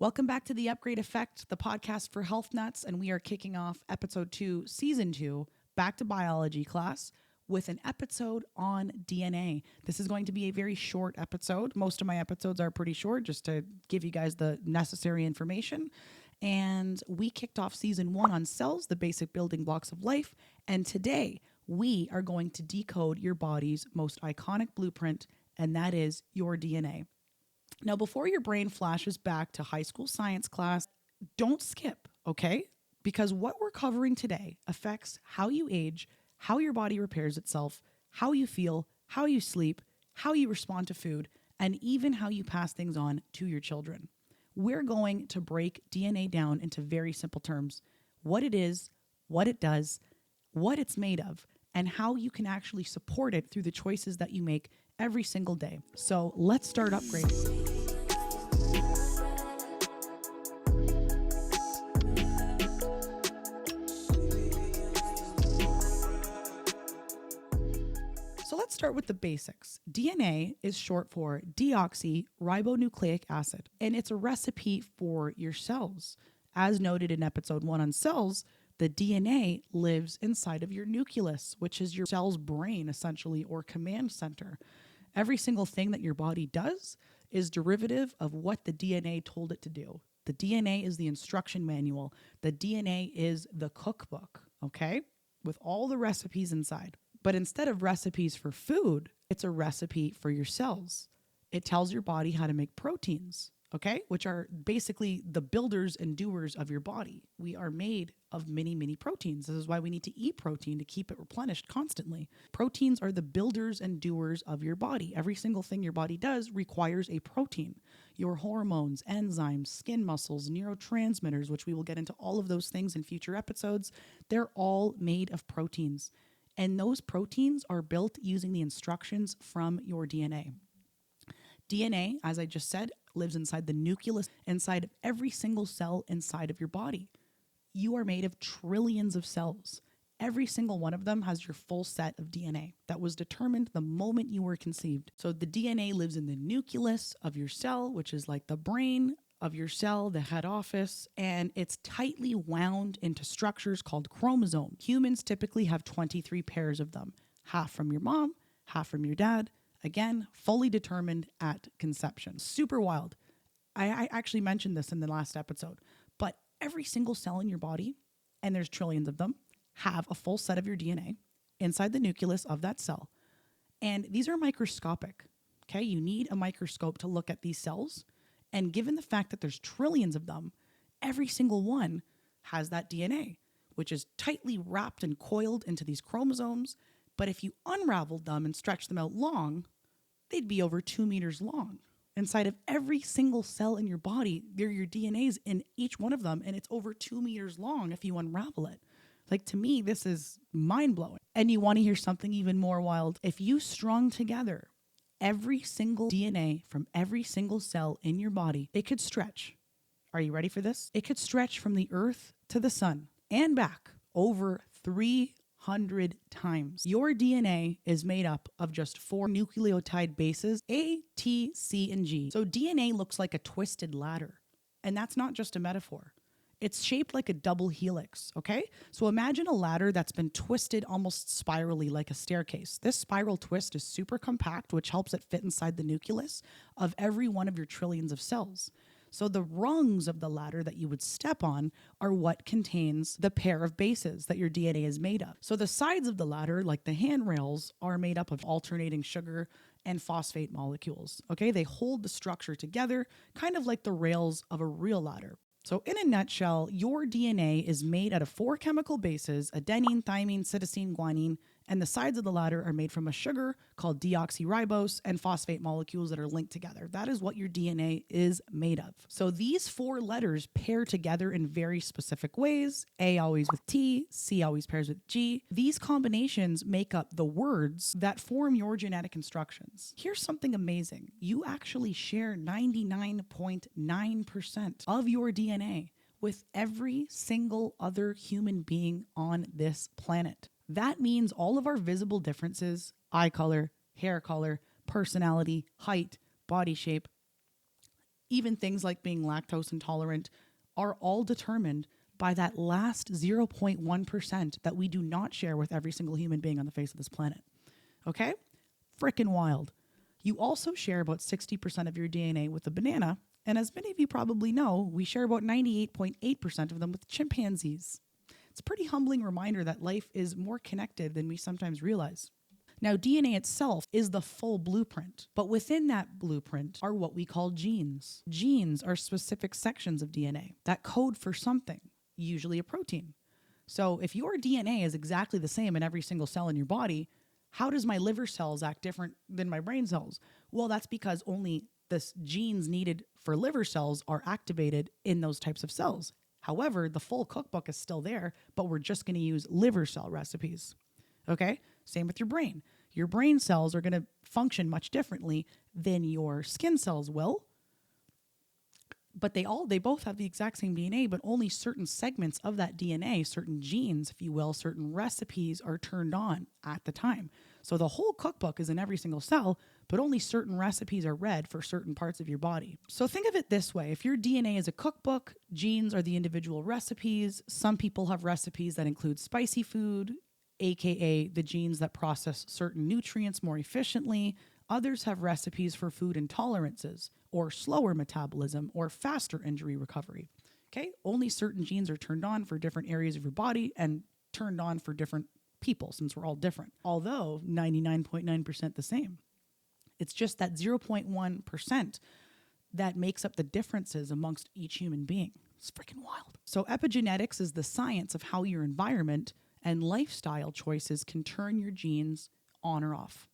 Welcome back to The Upgrade Effect, the podcast for health nuts, and we are kicking off episode 2, season 2, back to biology class, with an episode on DNA. This is going to be a very short episode. Most of my episodes are pretty short, just to give you guys the necessary information. And we kicked off season 1 on cells, the basic building blocks of life. And today we are going to decode your body's most iconic blueprint, and that is your DNA. Now, before your brain flashes back to high school science class, don't skip, okay? Because what we're covering today affects how you age, how your body repairs itself, how you feel, how you sleep, how you respond to food, and even how you pass things on to your children. We're going to break DNA down into very simple terms: what it is, what it does, what it's made of, and how you can actually support it through the choices that you make every single day. So let's start upgrading. So let's start with the basics. DNA is short for deoxyribonucleic acid, and it's a recipe for your cells. As noted in episode 1 on cells, the DNA lives inside of your nucleus, which is your cell's brain, essentially, or command center. Every single thing that your body does is derivative of what the DNA told it to do. The DNA is the instruction manual. The DNA is the cookbook, okay, with all the recipes inside. But instead of recipes for food, it's a recipe for your cells. It tells your body how to make proteins, okay, which are basically the builders and doers of your body. We are made of many, many proteins. This is why we need to eat protein, to keep it replenished constantly. Proteins are the builders and doers of your body. Every single thing your body does requires a protein. Your hormones, enzymes, skin muscles, neurotransmitters, which we will get into all of those things in future episodes, they're all made of proteins. And those proteins are built using the instructions from your DNA. DNA, as I just said, lives inside the nucleus, inside of every single cell inside of your body. You are made of trillions of cells. Every single one of them has your full set of DNA that was determined the moment you were conceived. So the DNA lives in the nucleus of your cell, which is like the brain of your cell, the head office, and it's tightly wound into structures called chromosomes. Humans typically have 23 pairs of them, half from your mom, half from your dad. Again, fully determined at conception. Super wild. I actually mentioned this in the last episode, but every single cell in your body, and there's trillions of them, have a full set of your DNA inside the nucleus of that cell. And these are microscopic, okay? You need a microscope to look at these cells. And given the fact that there's trillions of them, every single one has that DNA, which is tightly wrapped and coiled into these chromosomes. But if you unraveled them and stretched them out long, they'd be over 2 meters long. Inside of every single cell in your body, there are your DNAs in each one of them, and it's over 2 meters long if you unravel it. Like, to me, this is mind-blowing. And you want to hear something even more wild? If you strung together every single DNA from every single cell in your body, it could stretch. Are you ready for this? It could stretch from the earth to the sun and back over 300 times. Your DNA is made up of just 4 nucleotide bases, A, T, C, and G. So DNA looks like a twisted ladder. And that's not just a metaphor. It's shaped like a double helix, okay? So imagine a ladder that's been twisted almost spirally like a staircase. This spiral twist is super compact, which helps it fit inside the nucleus of every one of your trillions of cells. So the rungs of the ladder that you would step on are what contains the pair of bases that your DNA is made of. So the sides of the ladder, like the handrails, are made up of alternating sugar and phosphate molecules, okay? They hold the structure together, kind of like the rails of a real ladder. So in a nutshell, your DNA is made out of 4 chemical bases: adenine, thymine, cytosine, guanine, and the sides of the ladder are made from a sugar called deoxyribose and phosphate molecules that are linked together. That is what your DNA is made of. So these 4 letters pair together in very specific ways. A always with T, C always pairs with G. These combinations make up the words that form your genetic instructions. Here's something amazing. You actually share 99.9% of your DNA with every single other human being on this planet. That means all of our visible differences, eye color, hair color, personality, height, body shape, even things like being lactose intolerant, are all determined by that last 0.1% that we do not share with every single human being on the face of this planet. Okay? Frickin' wild. You also share about 60% of your DNA with a banana, and as many of you probably know, we share about 98.8% of them with chimpanzees. It's a pretty humbling reminder that life is more connected than we sometimes realize. Now, DNA itself is the full blueprint, but within that blueprint are what we call genes. Genes are specific sections of DNA that code for something, usually a protein. So if your DNA is exactly the same in every single cell in your body, how does my liver cells act different than my brain cells? Well, that's because only the genes needed for liver cells are activated in those types of cells. However, the full cookbook is still there, but we're just going to use liver cell recipes. Okay? Same with your brain. Your brain cells are going to function much differently than your skin cells will. But they both have the exact same DNA, but only certain segments of that DNA, certain genes, if you will, certain recipes are turned on at the time. So the whole cookbook is in every single cell, but only certain recipes are read for certain parts of your body. So think of it this way. If your DNA is a cookbook, genes are the individual recipes. Some people have recipes that include spicy food, aka the genes that process certain nutrients more efficiently. Others have recipes for food intolerances or slower metabolism or faster injury recovery. Okay? Only certain genes are turned on for different areas of your body and turned on for different people, since we're all different. Although 99.9% the same. It's just that 0.1% that makes up the differences amongst each human being. It's freaking wild. So epigenetics is the science of how your environment and lifestyle choices can turn your genes on or off.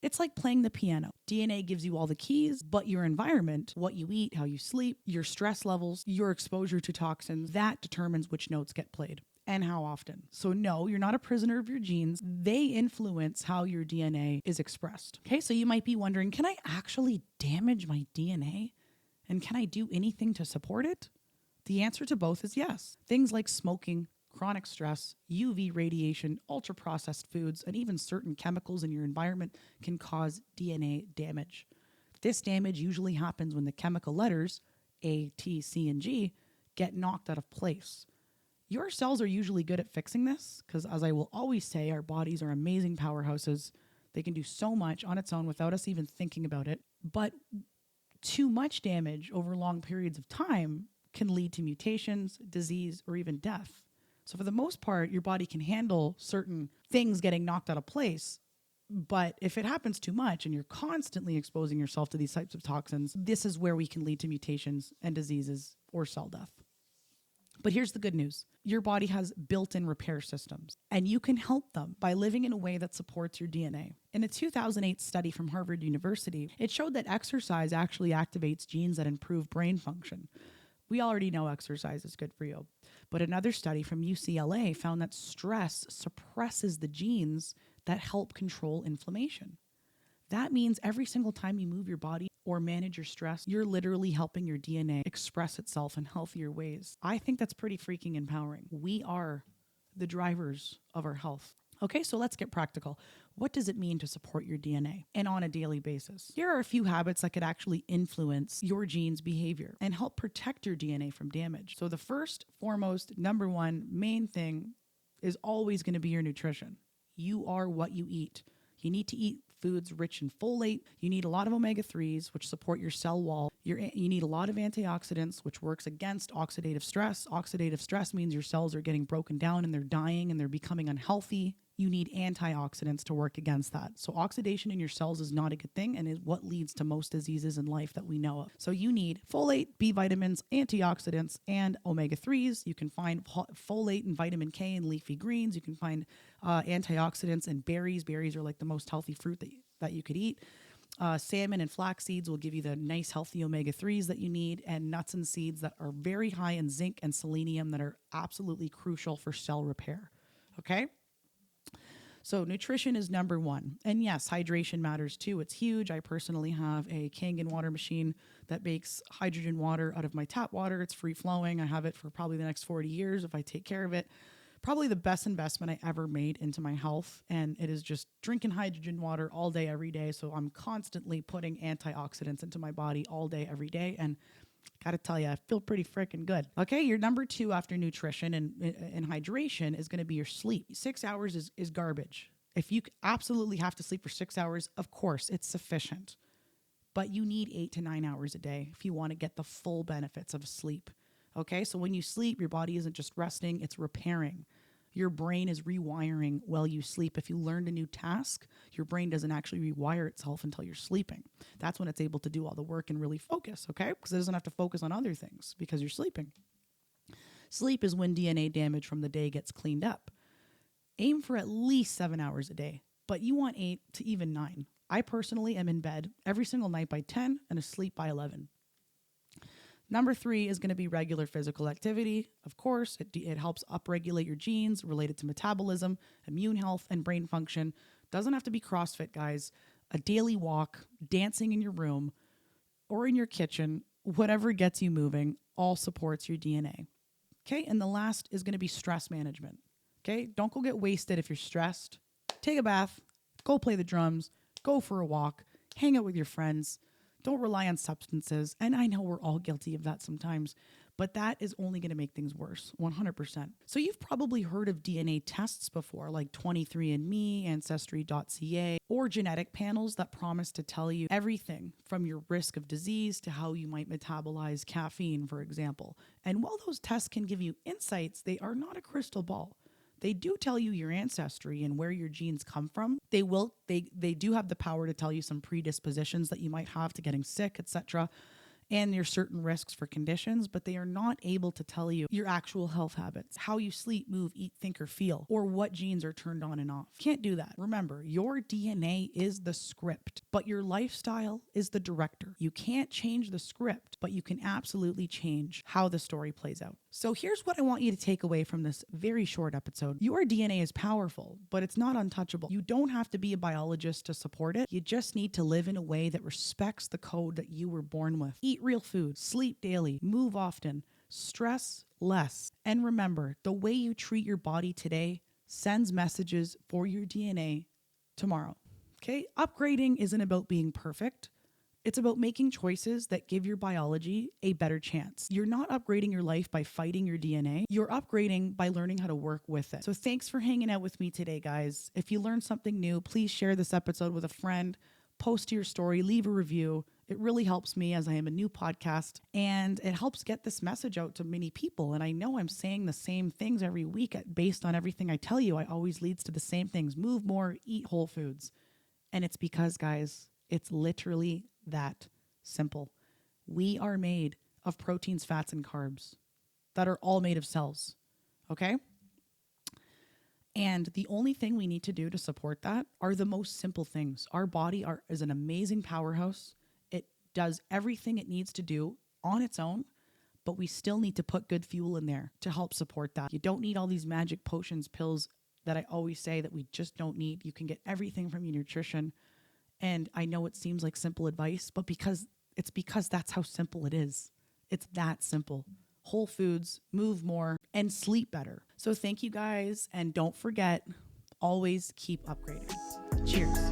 It's like playing the piano. DNA gives you all the keys, but your environment, what you eat, how you sleep, your stress levels, your exposure to toxins, that determines which notes get played and how often. So no, you're not a prisoner of your genes. They influence how your DNA is expressed. Okay, so you might be wondering, can I actually damage my DNA? And can I do anything to support it? The answer to both is yes. Things like smoking, chronic stress, UV radiation, ultra-processed foods, and even certain chemicals in your environment can cause DNA damage. This damage usually happens when the chemical letters A, T, C, and G get knocked out of place. Your cells are usually good at fixing this because, as I will always say, our bodies are amazing powerhouses. They can do so much on its own without us even thinking about it. But too much damage over long periods of time can lead to mutations, disease, or even death. So for the most part, your body can handle certain things getting knocked out of place. But if it happens too much and you're constantly exposing yourself to these types of toxins, this is where we can lead to mutations and diseases or cell death. But here's the good news. Your body has built-in repair systems, and you can help them by living in a way that supports your DNA. In a 2008 study from Harvard University, it showed that exercise actually activates genes that improve brain function. We already know exercise is good for you. But another study from UCLA found that stress suppresses the genes that help control inflammation. That means every single time you move your body or manage your stress, you're literally helping your DNA express itself in healthier ways. I think that's pretty freaking empowering. We are the drivers of our health. Okay, so let's get practical. What does it mean to support your DNA and on a daily basis? Here are a few habits that could actually influence your gene's behavior and help protect your DNA from damage. So the first, foremost, number one main thing is always going to be your nutrition. You are what you eat. You need to eat foods rich in folate. You need a lot of omega-3s, which support your cell wall. You need a lot of antioxidants, which works against oxidative stress. Oxidative stress means your cells are getting broken down and they're dying and they're becoming unhealthy. You need antioxidants to work against that. So oxidation in your cells is not a good thing and is what leads to most diseases in life that we know of. So you need folate, B vitamins, antioxidants, and omega-3s. You can find folate and vitamin K in leafy greens. You can find antioxidants in berries. Berries are like the most healthy fruit that you could eat. Salmon and flax seeds will give you the nice healthy omega-3s that you need, and nuts and seeds that are very high in zinc and selenium that are absolutely crucial for cell repair. Okay? So nutrition is number one. And yes, hydration matters too. It's huge. I personally have a Kangen water machine that makes hydrogen water out of my tap water. It's free flowing. I have it for probably the next 40 years if I take care of it. probably the best investment I ever made into my health. And it is just drinking hydrogen water all day, every day. So I'm constantly putting antioxidants into my body all day, every day. And gotta tell you, I feel pretty freaking good. Okay, your number two after nutrition and hydration is gonna be your sleep. 6 hours is garbage. If you absolutely have to sleep for 6 hours, of course, it's sufficient. But you need 8 to 9 hours a day if you want to get the full benefits of sleep. Okay, so when you sleep, your body isn't just resting, it's repairing. Your brain is rewiring while you sleep. If you learned a new task, your brain doesn't actually rewire itself until you're sleeping. That's when it's able to do all the work and really focus, okay? Because it doesn't have to focus on other things because you're sleeping. Sleep is when DNA damage from the day gets cleaned up. Aim for at least 7 hours a day, but you want 8 to even 9. I personally am in bed every single night by 10 and asleep by 11. Number 3 is going to be regular physical activity. Of course, it helps upregulate your genes related to metabolism, immune health, and brain function. Doesn't have to be CrossFit, guys. A daily walk, dancing in your room or in your kitchen, whatever gets you moving, all supports your DNA. Okay, and the last is going to be stress management. Okay, don't go get wasted if you're stressed. Take a bath, go play the drums, go for a walk, hang out with your friends. Don't rely on substances. And I know we're all guilty of that sometimes, but that is only going to make things worse, 100%. So you've probably heard of DNA tests before, like 23andMe, Ancestry.ca, or genetic panels that promise to tell you everything from your risk of disease to how you might metabolize caffeine, for example. And while those tests can give you insights, they are not a crystal ball. They do tell you your ancestry and where your genes come from. They do have the power to tell you some predispositions that you might have to getting sick, etc. And there's certain risks for conditions, but they are not able to tell you your actual health habits, how you sleep, move, eat, think, or feel, or what genes are turned on and off. Can't do that. Remember, your DNA is the script, but your lifestyle is the director. You can't change the script, but you can absolutely change how the story plays out. So here's what I want you to take away from this very short episode. Your DNA is powerful, but it's not untouchable. You don't have to be a biologist to support it. You just need to live in a way that respects the code that you were born with. Eat real food, sleep daily, move often, stress less. And remember, the way you treat your body today sends messages for your DNA tomorrow. Okay? Upgrading isn't about being perfect. It's about making choices that give your biology a better chance. You're not upgrading your life by fighting your DNA. You're upgrading by learning how to work with it. So thanks for hanging out with me today, guys. If you learned something new, please share this episode with a friend, post your story, leave a review. It really helps me as I am a new podcast, and it helps get this message out to many people. And I know I'm saying the same things every week based on everything I tell you. I always leads to the same things. Move more, eat whole foods. And it's because, guys, it's literally that simple. We are made of proteins, fats, and carbs that are all made of cells. Okay? And the only thing we need to do to support that are the most simple things. Our body is an amazing powerhouse. It does everything it needs to do on its own, but we still need to put good fuel in there to help support that. You don't need all these magic potions, pills that I always say that we just don't need. You can get everything from your nutrition. And I know it seems like simple advice, but because that's how simple it is. It's that simple. Whole foods, move more, and sleep better. So thank you guys. And don't forget, always keep upgrading. Cheers.